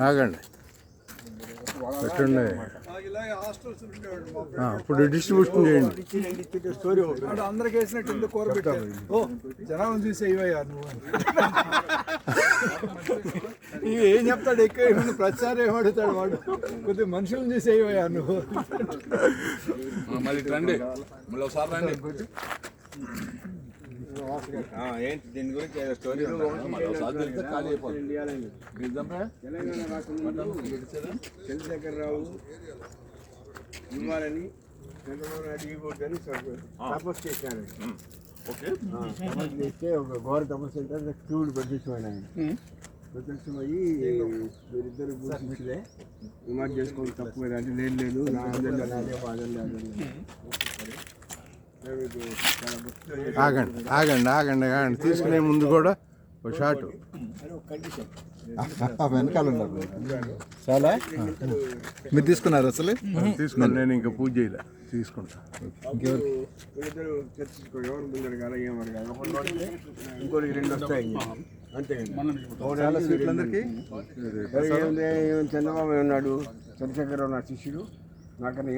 ఆగండి పెట్టండి. ఇప్పుడు డిస్ట్రిబ్యూషన్ చేయండి. అందరికి వేసినట్టు కూర పెట్టారు. జనాలను చూసి అయ్యా నువ్వు ఏం చెప్తాడు, ఎక్కువ ప్రచారం ఏమడుతాడు వాడు. కొద్దిగా మనుషులను చూసి అయ్యా నువ్వు. మళ్ళీ రండి, మళ్ళీ ఒకసారి రండి. ఏంటి దీని గురించి స్టోరీ ఖాళీ అయిపోతుంది. తెలంగాణ రాష్ట్రంలో చంద్రశేఖర్ రావు ఇవ్వాలని చంద్రబాబు నాయుడు ఇవ్వద్దని తపస్సు చేశారు. తపస్సు చేస్తే ఒక ఘోర తపస్సు అంటే శివుడు ప్రత్యక్షమైన ఆయన ప్రత్యక్షమయ్యి వీరిద్దరు పూర్తిలే విమర్శ చేసుకోవడం తక్కువ అంటే లేదు నా అందరిలో నాదే బాధలు ఆగండి ఆగండి ఆగండి ఆగండి. తీసుకునే ముందు కూడా ఒక షాట్ వెనకాల ఉన్నారు. చాలా మీరు తీసుకున్నారు అసలు? తీసుకున్నాను నేను, ఇంకా పూజ చేయలే, తీసుకుంటా. వీళ్ళిద్దరు చర్చించుకోండి, ఎవరు ముందర కాదు ఏమని కాదు. ఇంకోటి 2 వస్తాయి అంతే. చంద్రబాబు ఉన్నాడు, చంద్రశేఖర్ రావు నా శిష్యుడు, నాకన్నా